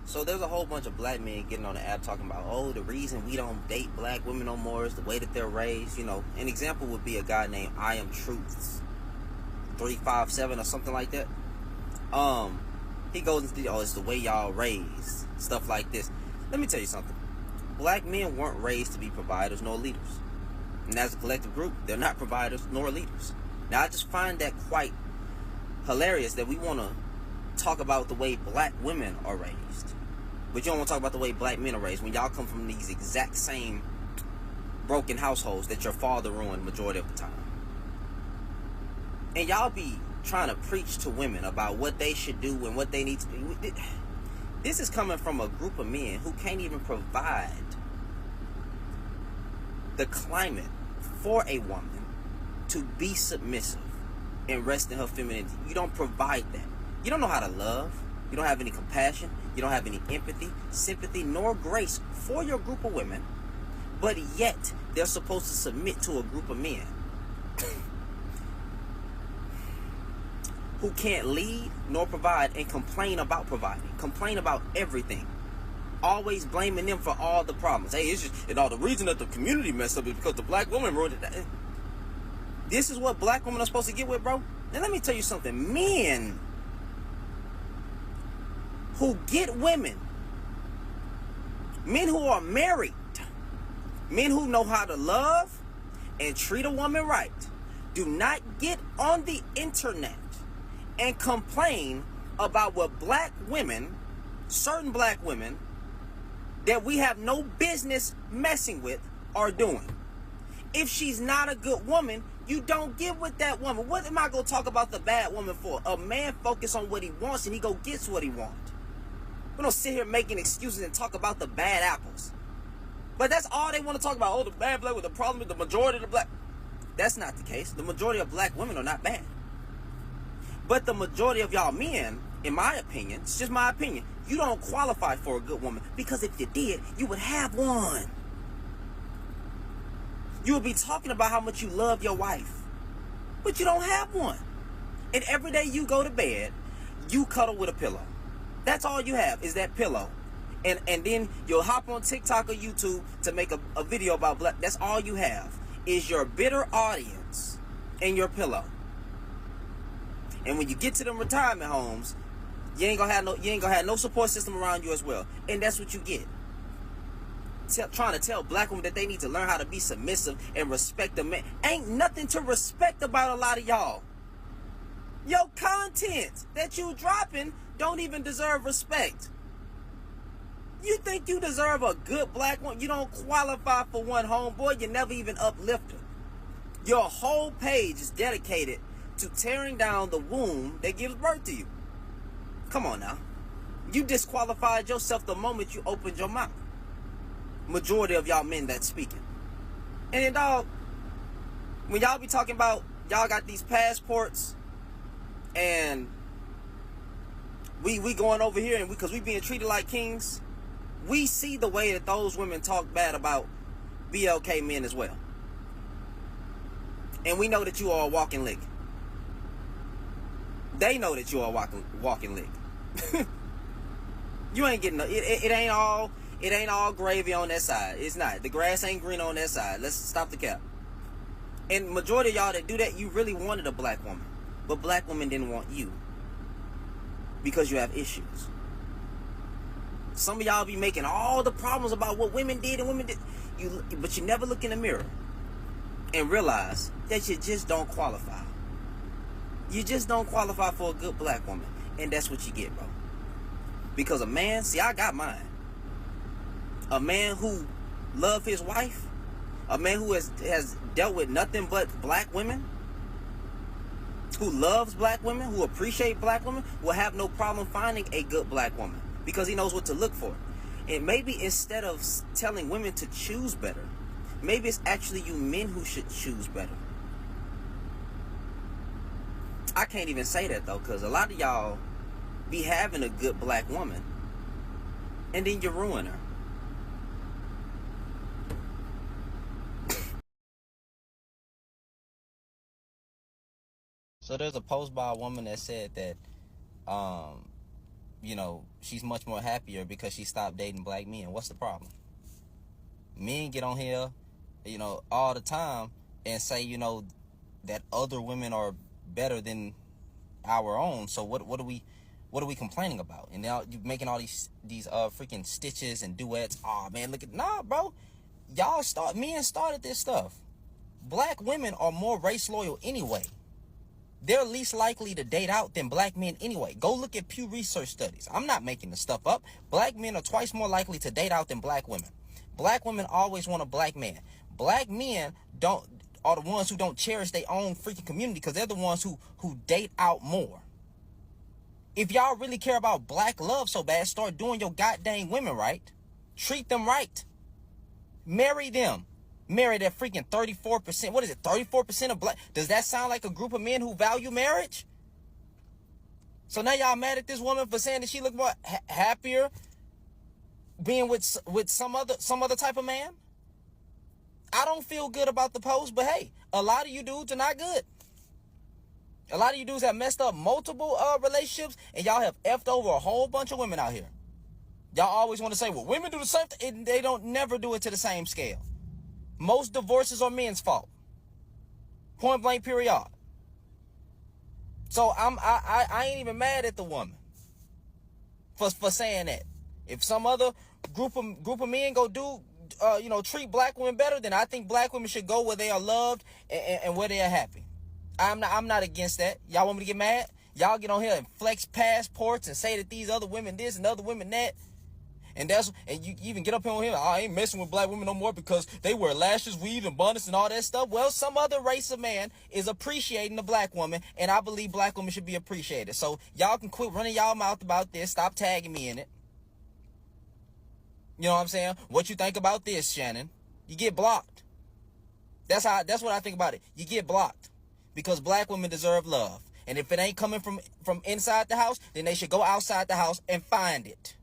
So there's a whole bunch of black men getting on the app talking about, oh, the reason we don't date black women no more is the way that they're raised. You know, an example would be a guy named I Am Truths 357 or something like that. He goes into, oh, it's the way y'all raised, stuff like this. Let me tell you something. Black men weren't raised to be providers nor leaders. And as a collective group, they're not providers nor leaders. Now, I just find that quite hilarious that we want to talk about the way black women are raised, but you don't want to talk about the way black men are raised when y'all come from these exact same broken households that your father ruined majority of the time. And y'all be trying to preach to women about what they should do and what they need to do. This is coming from a group of men who can't even provide the climate for a woman to be submissive and rest in her femininity. You don't provide that. You don't know how to love. You don't have any compassion. You don't have any empathy, sympathy, nor grace for your group of women. But yet, they're supposed to submit to a group of men who can't lead nor provide and complain about providing. Complain about everything. Always blaming them for all the problems. Hey, it's just, and all the reason that the community messed up is because the black woman ruined it. This is what black women are supposed to get with, bro. And let me tell you something. Men who get women, men who are married, men who know how to love and treat a woman right, do not get on the internet and complain about what black women, certain black women, that we have no business messing with are doing. If she's not a good woman, you don't get with that woman. What am I going to talk about the bad woman for? A man focus on what he wants and he go gets what he wants. We don't sit here making excuses and talk about the bad apples. But that's all they want to talk about. Oh, the bad black with the problem with the majority of the black. That's not the case. The majority of black women are not bad. But the majority of y'all men, in my opinion, it's just my opinion, you don't qualify for a good woman, because if you did, you would have one. You would be talking about how much you love your wife, but you don't have one. And every day you go to bed, you cuddle with a pillow. That's all you have is that pillow. And then you'll hop on TikTok or YouTube to make a video about black. That's all you have is your bitter audience and your pillow. And when you get to them retirement homes, you ain't gonna have no support system around you as well. And that's what you get. Trying to tell black women that they need to learn how to be submissive and respect a man. Ain't nothing to respect about a lot of y'all. Your content that you dropping don't even deserve respect. You think you deserve a good black one? You don't qualify for one, homeboy. You never even uplift her. Your whole page is dedicated to tearing down the womb that gives birth to you. Come on now. You disqualified yourself the moment you opened your mouth. Majority of y'all men that's speaking. And then, dog, when y'all be talking about y'all got these passports and we going over here and because we being treated like kings, we see the way that those women talk bad about BLK men as well. And we know that you are a walking lick. They know that you are a walking lick. You ain't getting it ain't all gravy on that side. It's not. The grass ain't green on that side. Let's stop the cap. And majority of y'all that do that, you really wanted a black woman. But black women didn't want you. Because you have issues. Some of y'all be making all the problems about what women did and women did. But you never look in the mirror and realize that you just don't qualify. You just don't qualify for a good black woman. And that's what you get, bro. Because a man, see, I got mine. A man who loves his wife, a man who has dealt with nothing but black women, who loves black women, who appreciate black women, will have no problem finding a good black woman because he knows what to look for. And maybe instead of telling women to choose better, maybe it's actually you men who should choose better. I can't even say that though, because a lot of y'all be having a good black woman and then you ruin her. So there's a post by a woman that said that she's much more happier because she stopped dating black men. What's the problem? Men get on here, all the time and say, that other women are better than our own. So what are we complaining about? And now you're making all these freaking stitches and duets. Oh man, nah, bro. Men started this stuff. Black women are more race loyal anyway. They're least likely to date out than black men anyway. Go look at Pew Research studies. I'm not making this stuff up. Black men are twice more likely to date out than black women. Black women always want a black man. Black men are the ones who don't cherish their own freaking community because they're the ones who date out more. If y'all really care about black love so bad, start doing your goddamn women right. Treat them right. Marry them. Marry that freaking 34%. What is it? 34% of black. Does that sound like a group of men who value marriage? So now y'all mad at this woman for saying that she look more happier being with some other type of man? I don't feel good about the post, but hey, a lot of you dudes are not good. A lot of you dudes have messed up multiple relationships, and y'all have effed over a whole bunch of women out here. Y'all always want to say, well, women do the same thing. They don't never do it to the same scale. Most divorces are men's fault. Point blank, period. So I ain't even mad at the woman for saying that. If some other group of men go treat black women better, then I think black women should go where they are loved and where they are happy. I'm not against that. Y'all want me to get mad? Y'all get on here and flex passports and say that these other women this and other women that. And you even get up here on here, I ain't messing with black women no more because they wear lashes, weave, and bonnets and all that stuff. Well, some other race of man is appreciating the black woman, and I believe black women should be appreciated. So y'all can quit running y'all mouth about this. Stop tagging me in it. You know what I'm saying? What you think about this, Shannon? You get blocked. That's what I think about it. You get blocked because black women deserve love. And if it ain't coming from inside the house, then they should go outside the house and find it.